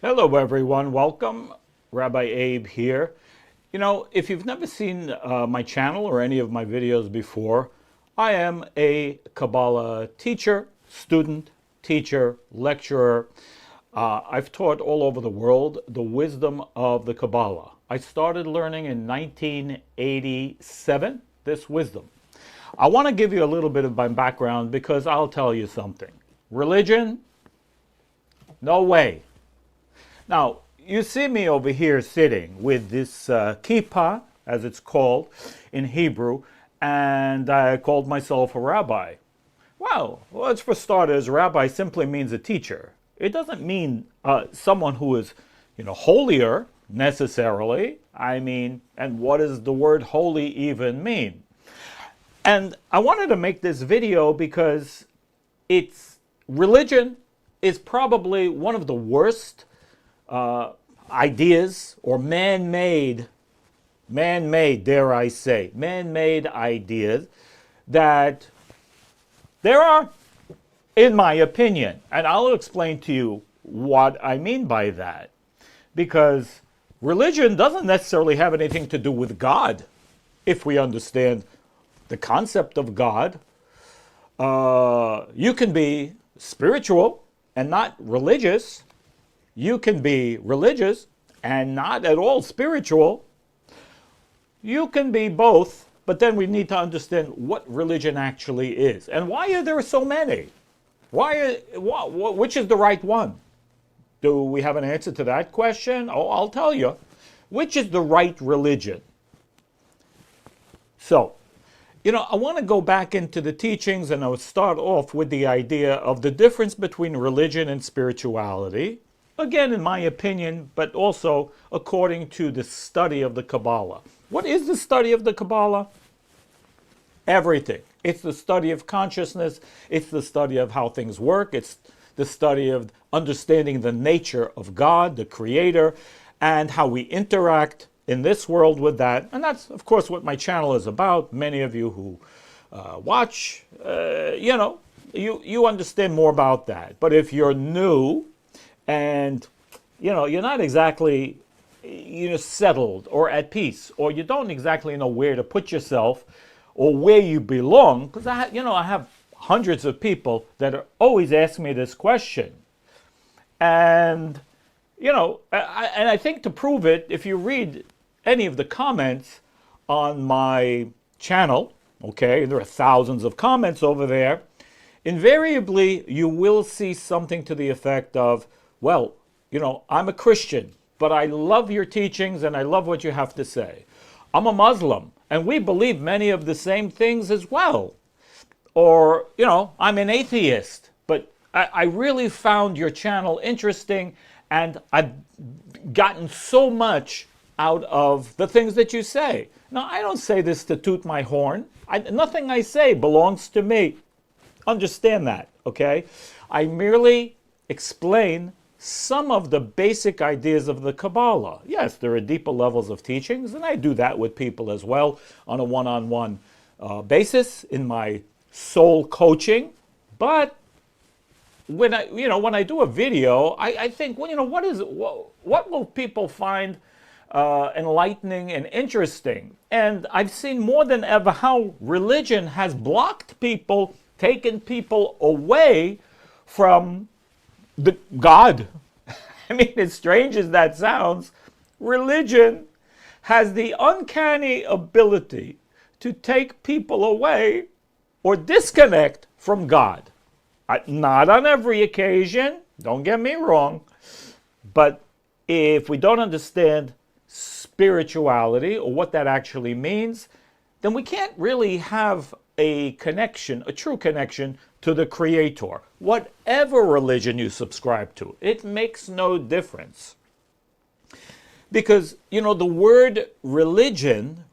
Hello, everyone. Welcome. Rabbi Abe here. If you've never seen my channel or any of my videos before, I am a Kabbalah teacher, student, teacher, lecturer. I've taught all over the world the wisdom of the Kabbalah. I started learning in 1987, this wisdom. I want to give you a little bit of my background because I'll tell you something. Religion? No way. Now, you see me over here sitting with this kippah, as it's called in Hebrew, and I called myself a rabbi. Well, for starters, rabbi simply means a teacher. It doesn't mean someone who is, holier necessarily. And what does the word holy even mean? And I wanted to make this video because religion is probably one of the worst ideas, or man-made, dare I say, man-made ideas that there are, in my opinion. And I'll explain to you what I mean by that. Because religion doesn't necessarily have anything to do with God, if we understand the concept of God. You can be spiritual and not religious. You can be religious and not at all spiritual. You can be both, but then we need to understand what religion actually is. And why are there so many? Which is the right one? Do we have an answer to that question? Oh, I'll tell you. Which is the right religion? So, I want to go back into the teachings, and I'll start off with the idea of the difference between religion and spirituality. Again, in my opinion, but also according to the study of the Kabbalah. What is the study of the Kabbalah? Everything. It's the study of consciousness. It's the study of how things work. It's the study of understanding the nature of God, the Creator, and how we interact in this world with that. And that's, of course, what my channel is about. Many of you who watch, you understand more about that. But if you're new, and you're not exactly settled or at peace, or you don't exactly know where to put yourself or where you belong, because I have hundreds of people that are always asking me this question. And I think to prove it, if you read any of the comments on my channel, okay, there are thousands of comments over there, invariably you will see something to the effect of, well, I'm a Christian, but I love your teachings and I love what you have to say. I'm a Muslim, and we believe many of the same things as well. Or, I'm an atheist, but I really found your channel interesting, and I've gotten so much out of the things that you say. Now, I don't say this to toot my horn. Nothing I say belongs to me. Understand that, okay? I merely explain some of the basic ideas of the Kabbalah. Yes, there are deeper levels of teachings, and I do that with people as well on a one-on-one basis in my soul coaching. But when I do a video, I think, what will people find enlightening and interesting? And I've seen more than ever how religion has blocked people, taken people away from the God. As strange as that sounds, religion has the uncanny ability to take people away or disconnect from God. Not on every occasion, don't get me wrong, but if we don't understand spirituality or what that actually means, then we can't really have a connection, a true connection to the Creator. Whatever religion you subscribe to, it makes no difference. Because, the word religion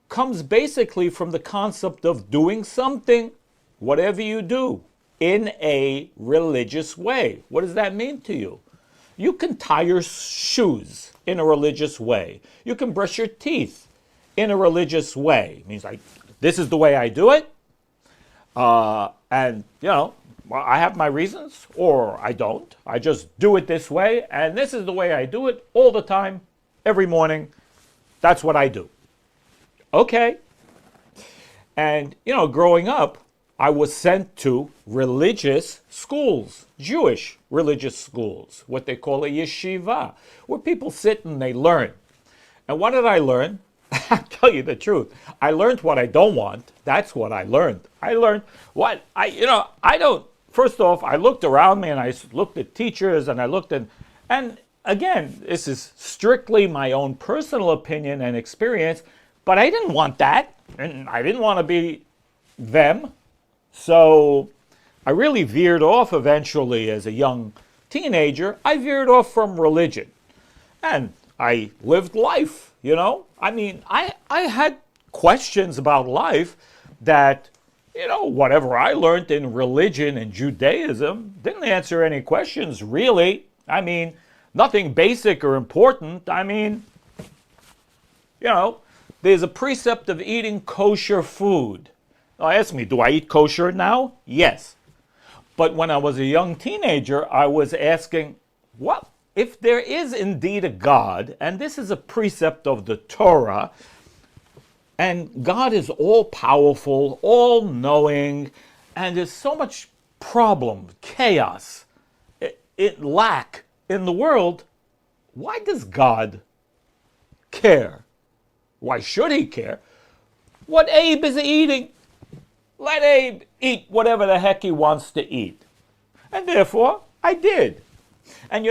comes basically from the concept of doing something, whatever you do, in a religious way. What does that mean to you? You can tie your shoes in a religious way. You can brush your teeth in a religious way. It means, this is the way I do it. And, Well, I have my reasons, or I don't. I just do it this way, and this is the way I do it all the time, every morning. That's what I do. Okay. And, growing up, I was sent to religious schools, Jewish religious schools, what they call a yeshiva, where people sit and they learn. And what did I learn? I'll tell you the truth. I learned what I don't want. That's what I learned. I learned what I don't. First off, I looked around me and I looked at teachers and I looked at, and again, this is strictly my own personal opinion and experience, but I didn't want that. And I didn't want to be them. So I really veered off eventually as a young teenager. I veered off from religion. And I lived life, I mean, I had questions about life that, whatever I learned in religion and Judaism didn't answer any questions, really. I mean, nothing basic or important. I mean, there's a precept of eating kosher food. Now, ask me, do I eat kosher now? Yes. But when I was a young teenager, I was asking, what if there is indeed a God, and this is a precept of the Torah, and God is all-powerful, all-knowing, and there's so much problem, chaos, lack in the world, why does God care? Why should he care? What Abe is eating, let Abe eat whatever the heck he wants to eat. And therefore, I did. And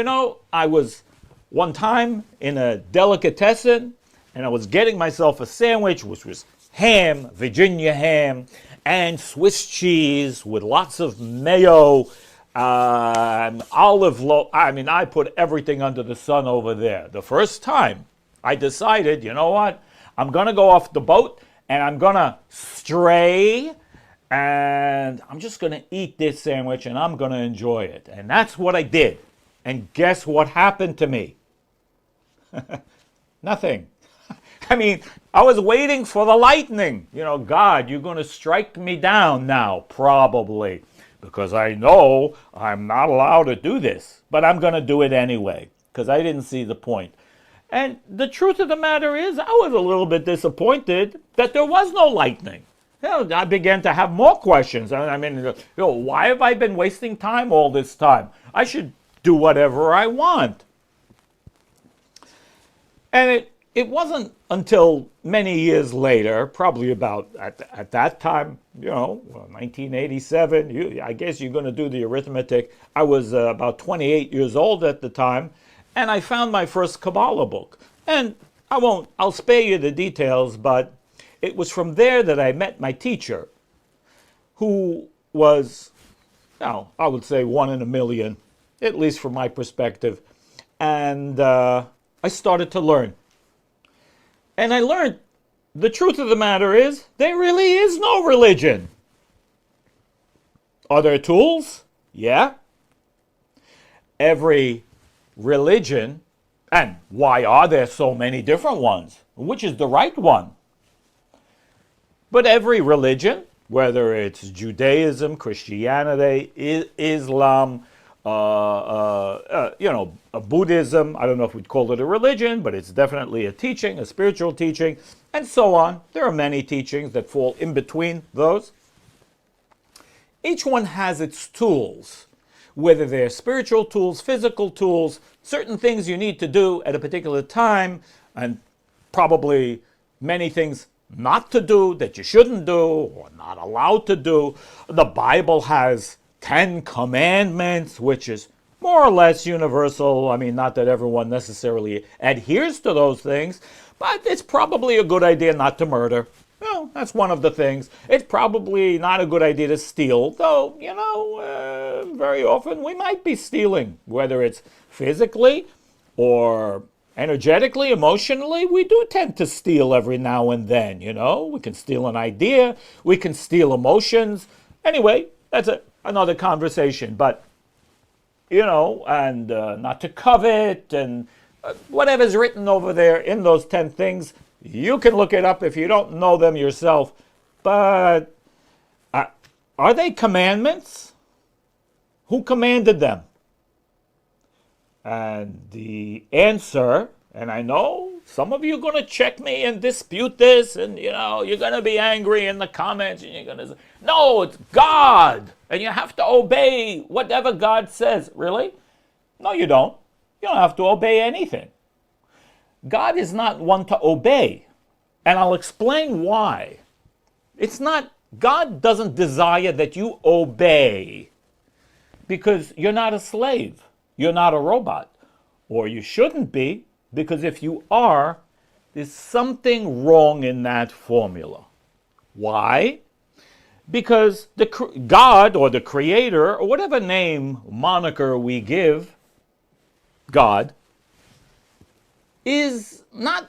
I was one time in a delicatessen, and I was getting myself a sandwich, which was ham, Virginia ham, and Swiss cheese with lots of mayo, olive oil. I mean, I put everything under the sun over there. The first time, I decided, you know what? I'm going to go off the boat, and I'm going to stray, and I'm just going to eat this sandwich, and I'm going to enjoy it. And that's what I did. And guess what happened to me? Nothing. I mean, I was waiting for the lightning. God, you're going to strike me down now, probably, because I know I'm not allowed to do this. But I'm going to do it anyway, because I didn't see the point. And the truth of the matter is, I was a little bit disappointed that there was no lightning. I began to have more questions. I mean, why have I been wasting time all this time? I should do whatever I want. And it wasn't until many years later, probably about at that time, 1987, I guess you're going to do the arithmetic. I was about 28 years old at the time, and I found my first Kabbalah book. And I'll spare you the details, but it was from there that I met my teacher, who was, I would say 1 in a million, at least from my perspective. And I started to learn. And I learned the truth of the matter is there really is no religion. Are there tools? Yeah. Every religion, and why are there so many different ones? Which is the right one? But every religion, whether it's Judaism, Christianity, Islam, Buddhism, I don't know if we'd call it a religion, but it's definitely a teaching, a spiritual teaching, and so on. There are many teachings that fall in between those. Each one has its tools, whether they're spiritual tools, physical tools, certain things you need to do at a particular time, and probably many things not to do that you shouldn't do or not allowed to do. The Bible has 10 commandments, which is more or less universal. I mean, not that everyone necessarily adheres to those things, but it's probably a good idea not to murder. Well, that's one of the things. It's probably not a good idea to steal, though, very often we might be stealing, whether it's physically or energetically, emotionally. We do tend to steal every now and then, We can steal an idea. We can steal emotions. Anyway, that's another conversation. But, and not to covet and whatever's written over there in those 10 things, you can look it up if you don't know them yourself. But are they commandments? Who commanded them? And the answer, and I know some of you are going to check me and dispute this, and you're going to be angry in the comments, and you're going to say, no, it's God, and you have to obey whatever God says. Really? No, you don't. You don't have to obey anything. God is not one to obey, and I'll explain why. God doesn't desire that you obey because you're not a slave. You're not a robot. Or you shouldn't be, because if you are, there's something wrong in that formula. Why? Because God or the Creator, or whatever name, moniker we give God, is not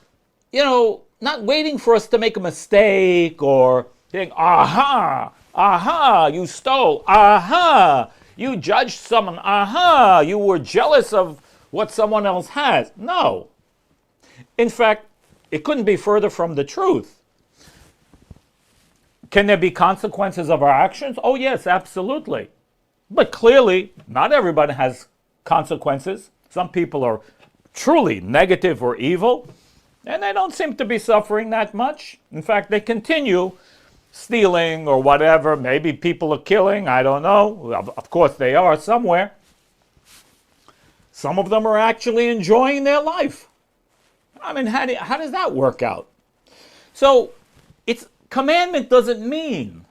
waiting for us to make a mistake or think, aha, you stole, aha, you judged someone, aha, you were jealous of what someone else has. No. In fact, it couldn't be further from the truth. Can there be consequences of our actions? Oh yes, absolutely. But clearly, not everybody has consequences. Some people are truly negative or evil, and they don't seem to be suffering that much. In fact, they continue stealing or whatever. Maybe people are killing, I don't know. Of course they are somewhere. Some of them are actually enjoying their life. I mean, how does that work out? So, commandment doesn't mean,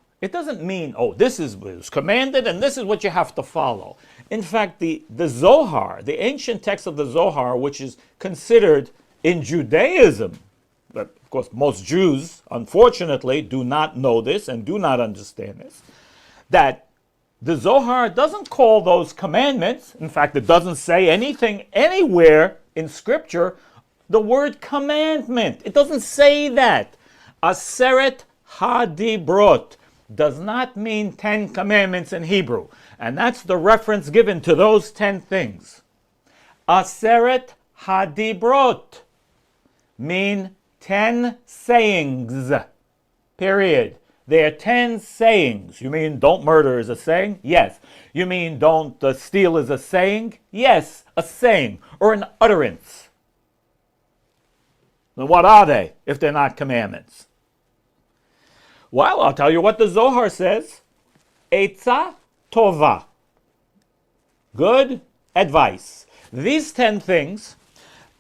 oh, this is commanded and this is what you have to follow. In fact, the Zohar, the ancient text of the Zohar, which is considered in Judaism, but of course most Jews, unfortunately, do not know this and do not understand this, that the Zohar doesn't call those commandments. In fact, it doesn't say anything anywhere in Scripture the word commandment. It doesn't say that. Aseret HaDibrot does not mean 10 commandments in Hebrew. And that's the reference given to those 10 things. Aseret HaDibrot mean 10 sayings. Period. They are 10 sayings. You mean don't murder is a saying? Yes. You mean don't steal is a saying? Yes, a saying or an utterance. Then what are they if they're not commandments? Well, I'll tell you what the Zohar says. Eitzah tova. Good advice. These 10 things,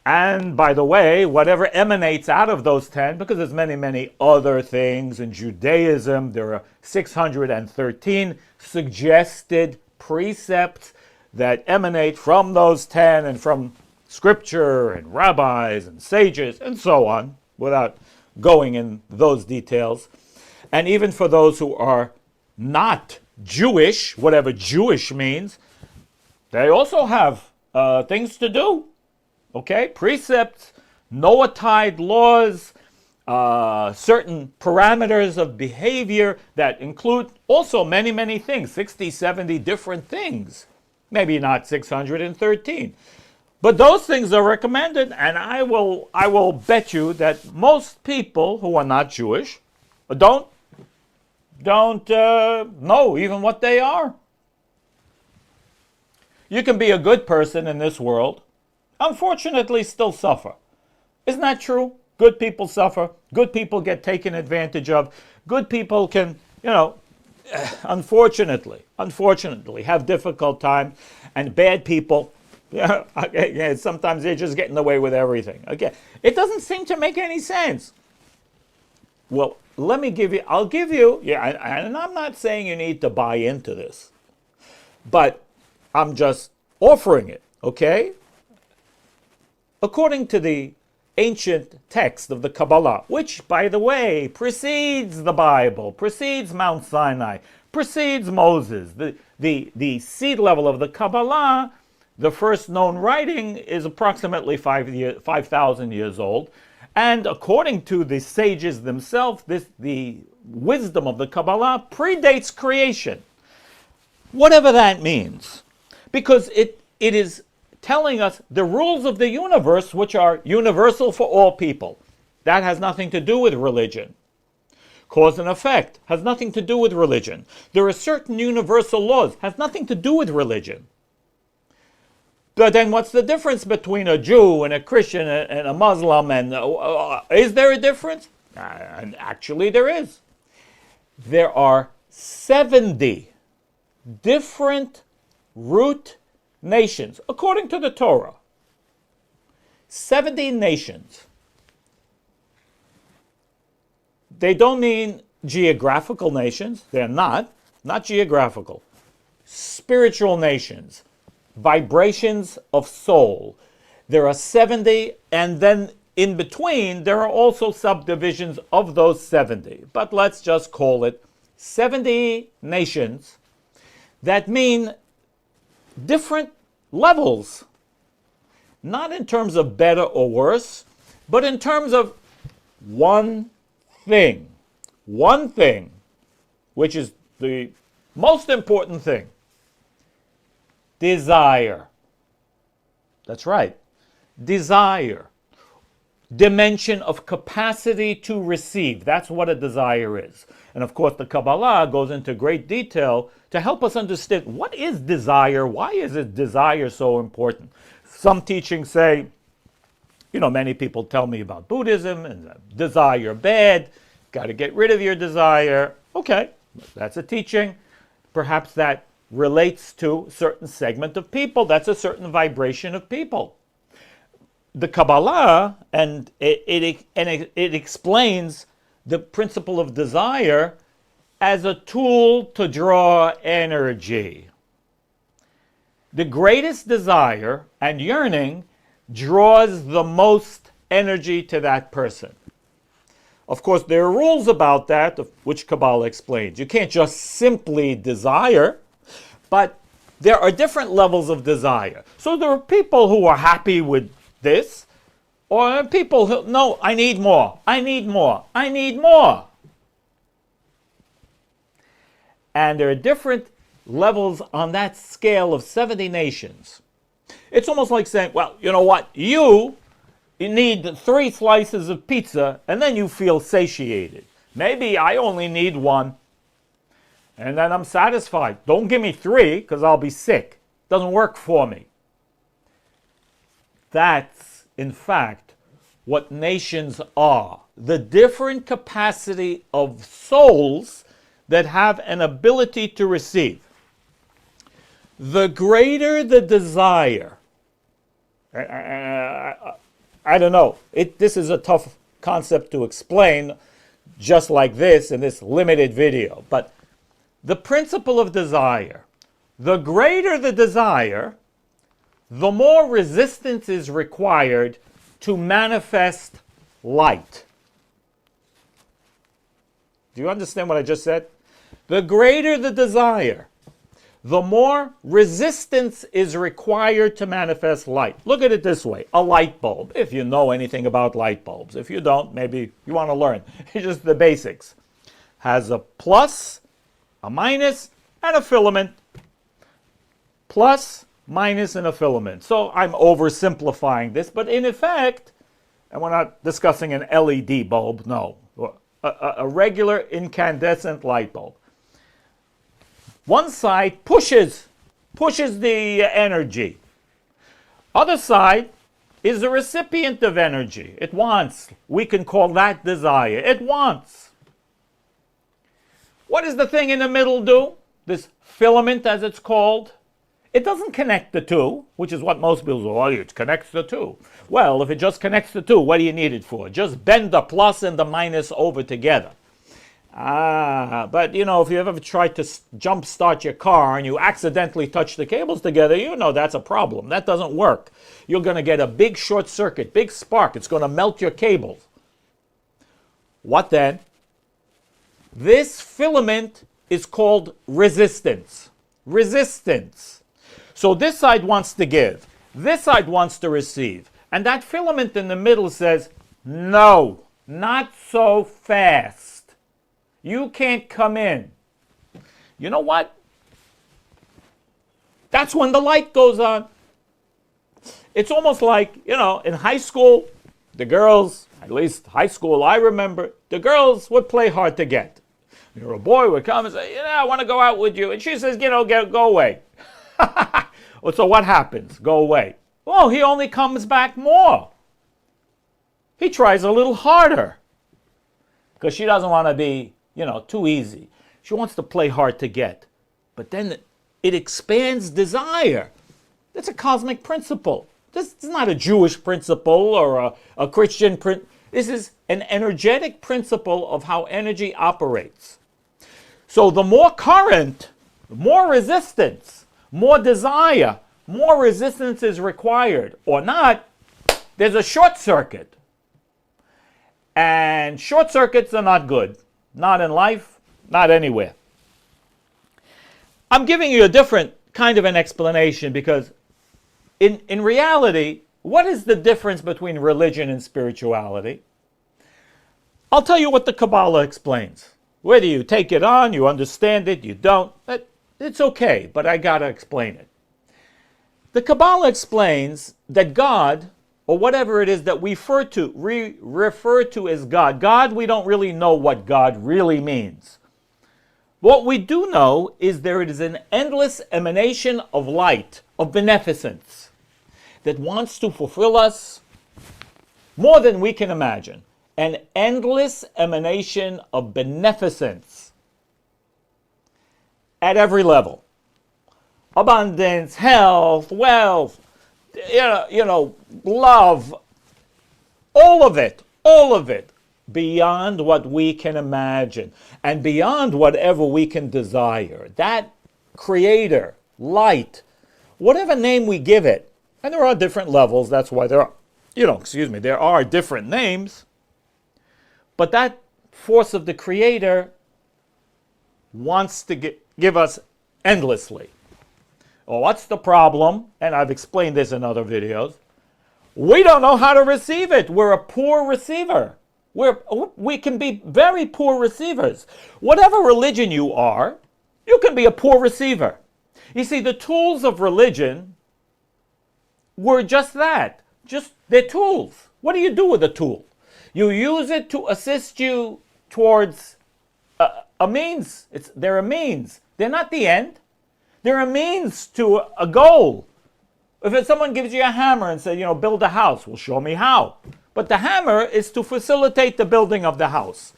and by the way, whatever emanates out of those 10, because there's many, many other things in Judaism, there are 613 suggested precepts that emanate from those 10 and from Scripture and rabbis and sages and so on, without going in those details. And even for those who are not Jewish, whatever Jewish means, they also have things to do. Okay? Precepts, Noahide laws, certain parameters of behavior that include also many, many things, 60, 70 different things. Maybe not 613. But those things are recommended, and I will bet you that most people who are not Jewish don't know even what they are. You can be a good person in this world, unfortunately still suffer. Isn't that true? Good people suffer. Good people get taken advantage of. Good people can, unfortunately, have difficult time. And bad people, sometimes they're just getting away with everything. Okay, it doesn't seem to make any sense. Well, I'll give you, and I'm not saying you need to buy into this, but I'm just offering it, okay? According to the ancient text of the Kabbalah, which, by the way, precedes the Bible, precedes Mount Sinai, precedes Moses, the seed level of the Kabbalah, the first known writing is approximately 5,000 years old. And according to the sages themselves, the wisdom of the Kabbalah predates creation. Whatever that means. Because it is telling us the rules of the universe, which are universal for all people. That has nothing to do with religion. Cause and effect has nothing to do with religion. There are certain universal laws, has nothing to do with religion. But then what's the difference between a Jew and a Christian and a Muslim? And is there a difference? And actually there is. There are 70 different root nations, according to the Torah. 70 nations. They don't mean geographical nations. They're not geographical. Spiritual nations. Vibrations of soul. There are 70, and then in between, there are also subdivisions of those 70. But let's just call it 70 nations that mean different levels. Not in terms of better or worse, but in terms of one thing. One thing, which is the most important thing. Desire. That's right. Desire. Dimension of capacity to receive. That's what a desire is. And of course, the Kabbalah goes into great detail to help us understand what is desire, why is desire so important. Some teachings say, many people tell me about Buddhism and desire bad, got to get rid of your desire. Okay, that's a teaching. Perhaps that relates to a certain segment of people. That's a certain vibration of people. The Kabbalah, and it explains the principle of desire as a tool to draw energy. The greatest desire and yearning draws the most energy to that person. Of course, there are rules about that, which Kabbalah explains. You can't just simply desire, but there are different levels of desire. So there are people who are happy with this, or people who, no, I need more, I need more, I need more. And there are different levels on that scale of 70 nations. It's almost like saying, well, you know what, you need 3 slices of pizza, and then you feel satiated. Maybe I only need 1, and then I'm satisfied. Don't give me 3, because I'll be sick. Doesn't work for me. That's, in fact, what nations are. The different capacity of souls that have an ability to receive. The greater the desire, I don't know, this is a tough concept to explain just like this in this limited video, but the principle of desire, the greater the desire, the more resistance is required to manifest light. Do you understand what I just said? The greater the desire, the more resistance is required to manifest light. Look at it this way, a light bulb, if you know anything about light bulbs. If you don't, maybe you want to learn. It's just the basics. Has a plus, a minus, and a filament. Plus, minus, and a filament. So I'm oversimplifying this, but in effect, and we're not discussing an LED bulb, no, a regular incandescent light bulb. One side pushes the energy. Other side is the recipient of energy. It wants. We can call that desire. It wants. What does the thing in the middle do? This filament, as it's called. It doesn't connect the two, which is what most people say, oh, it connects the two. Well, if it just connects the two, what do you need it for? Just bend the plus and the minus over together. But if you ever tried to jump start your car and you accidentally touch the cables together, that's a problem. That doesn't work. You're going to get a big short circuit, big spark. It's going to melt your cables. What then? This filament is called resistance. Resistance. So this side wants to give. This side wants to receive. And that filament in the middle says, no, not so fast. You can't come in. You know what? That's when the light goes on. It's almost like, in high school, the girls, at least high school I remember, the girls would play hard to get. A boy would come and say, I want to go out with you. And she says, go away. So what happens? Go away. Well, he only comes back more. He tries a little harder. Because she doesn't want to be, too easy. She wants to play hard to get. But then it expands desire. That's a cosmic principle. This is not a Jewish principle or a Christian principle. This is an energetic principle of how energy operates. So the more current, more resistance, more desire, more resistance is required. Or not, there's a short circuit. And short circuits are not good. Not in life, not anywhere. I'm giving you a different kind of an explanation because in reality, what is the difference between religion and spirituality? I'll tell you what the Kabbalah explains. Whether you take it on, you understand it, you don't, it's okay, but I gotta explain it. The Kabbalah explains that God, or whatever it is that we refer to as God, we don't really know what God really means. What we do know is there is an endless emanation of light, of beneficence, that wants to fulfill us more than we can imagine. An endless emanation of beneficence at every level. Abundance, health, wealth, love, all of it, beyond what we can imagine and beyond whatever we can desire. That creator, light, whatever name we give it, and there are different levels, that's why there are different names. But that force of the Creator wants to give us endlessly. Well, what's the problem? And I've explained this in other videos. We don't know how to receive it. We're a poor receiver. We can be very poor receivers. Whatever religion you are, you can be a poor receiver. You see, the tools of religion were just that. They're tools. What do you do with a tool? You use it to assist you towards a means. They're a means. They're not the end. They're a means to a goal. If someone gives you a hammer and says, build a house, well, show me how. But the hammer is to facilitate the building of the house.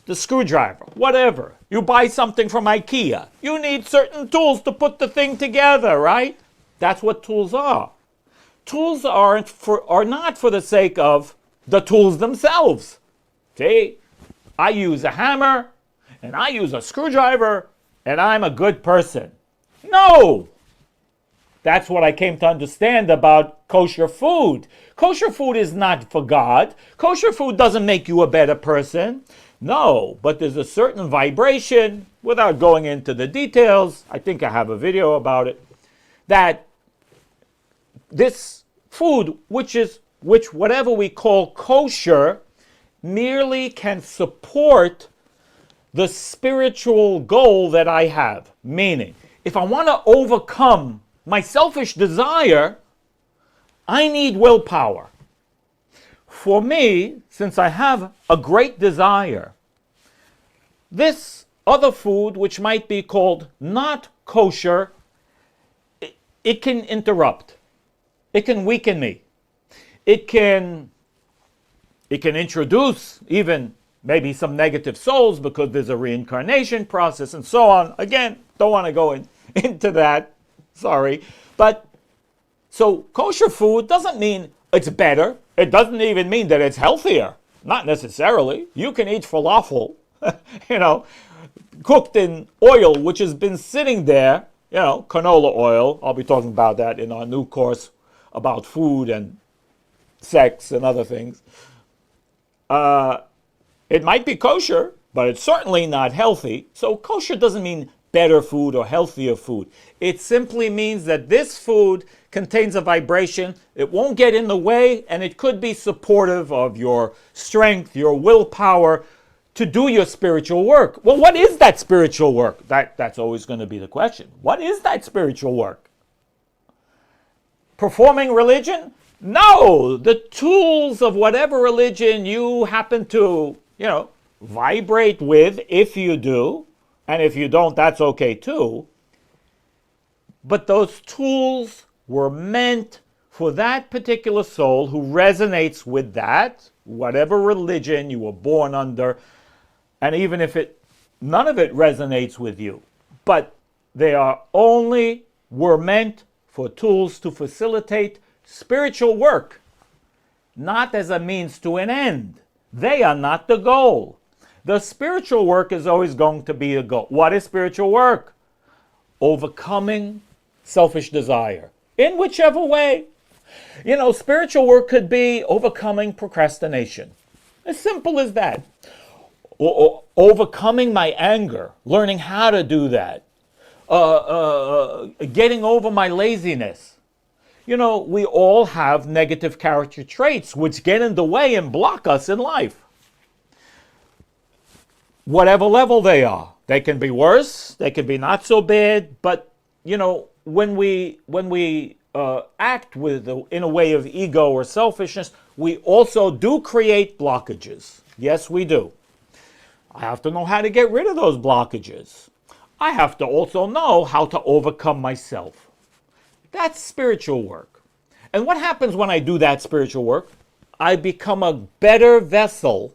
The screwdriver, whatever. You buy something from IKEA. You need certain tools to put the thing together, right? That's what tools are. Tools are not for the sake of the tools themselves. See, I use a hammer, and I use a screwdriver, and I'm a good person. No! That's what I came to understand about kosher food. Kosher food is not for God. Kosher food doesn't make you a better person. No, but there's a certain vibration, without going into the details, I think I have a video about it, that this food, which whatever we call kosher, merely can support the spiritual goal that I have. Meaning, if I want to overcome my selfish desire, I need willpower. For me, since I have a great desire, this other food, which might be called not kosher, it can interrupt. It can weaken me. It can introduce even maybe some negative souls because there's a reincarnation process and so on. Again, don't want to go into that. Sorry. But so kosher food doesn't mean it's better. It doesn't even mean that it's healthier. Not necessarily. You can eat falafel, cooked in oil, which has been sitting there, canola oil. I'll be talking about that in our new course about food and sex and other things. It might be kosher, but it's certainly not healthy. So kosher doesn't mean better food or healthier food. It simply means that this food contains a vibration. It won't get in the way, and it could be supportive of your strength, your willpower to do your spiritual work. Well, what is that spiritual work? That's always going to be the question. What is that spiritual work? Performing religion? No, the tools of whatever religion you happen to, vibrate with, if you do, and if you don't, that's okay too. But those tools were meant for that particular soul who resonates with that, whatever religion you were born under, and even if none of it resonates with you. But they were meant for tools to facilitate spiritual work, not as a means to an end. They are not the goal. The spiritual work is always going to be a goal. What is spiritual work? Overcoming selfish desire, in whichever way. Spiritual work could be overcoming procrastination. As simple as that. Or overcoming my anger, learning how to do that. Getting over my laziness. We all have negative character traits which get in the way and block us in life. Whatever level they are. They can be worse, they can be not so bad, but, when we act in a way of ego or selfishness, we also do create blockages. Yes, we do. I have to know how to get rid of those blockages. I have to also know how to overcome myself. That's spiritual work. And what happens when I do that spiritual work? I become a better vessel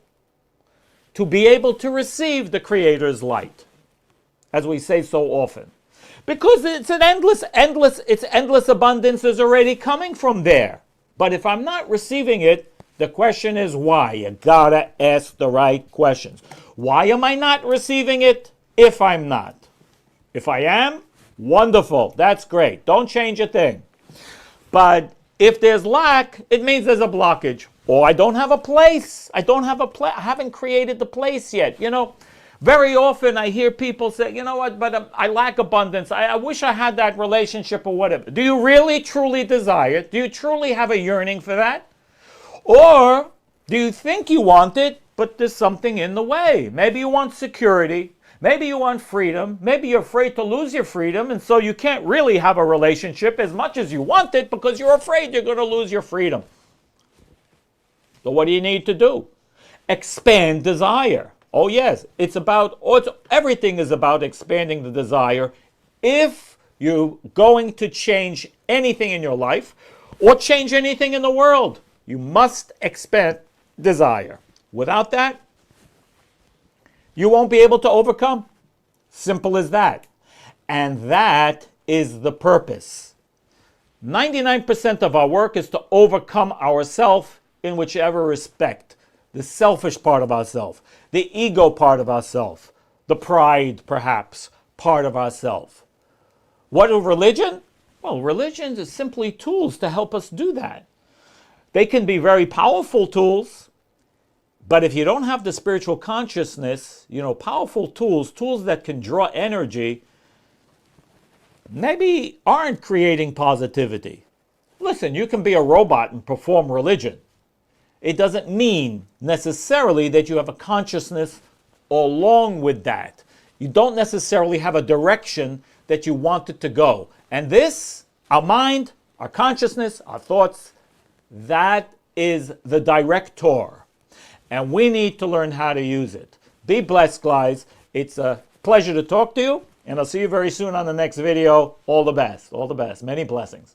to be able to receive the Creator's light, as we say so often. Because it's an endless abundance is already coming from there. But if I'm not receiving it, the question is why. You gotta ask the right questions. Why am I not receiving it if I'm not? If I am, wonderful, that's great. Don't change a thing. But if there's lack, it means there's a blockage. Or I don't have a place. I haven't created the place yet. Very often I hear people say, but I lack abundance. I wish I had that relationship or whatever. Do you really, truly desire it? Do you truly have a yearning for that? Or do you think you want it, but there's something in the way? Maybe you want security. Maybe you want freedom. Maybe you're afraid to lose your freedom, and so you can't really have a relationship as much as you want it because you're afraid you're going to lose your freedom. So what do you need to do? Expand desire. Oh yes, everything is about expanding the desire. If you're going to change anything in your life or change anything in the world, you must expand desire. Without that, you won't be able to overcome. Simple as that. And that is the purpose. 99% of our work is to overcome ourself in whichever respect. The selfish part of ourself, the ego part of ourself, the pride, perhaps, part of ourself. What of religion? Well, religions are simply tools to help us do that. They can be very powerful tools, but if you don't have the spiritual consciousness, powerful tools that can draw energy, maybe aren't creating positivity. Listen, you can be a robot and perform religion. It doesn't mean necessarily that you have a consciousness along with that. You don't necessarily have a direction that you want it to go. And this, our mind, our consciousness, our thoughts, that is the director. And we need to learn how to use it. Be blessed, guys. It's a pleasure to talk to you. And I'll see you very soon on the next video. All the best. All the best. Many blessings.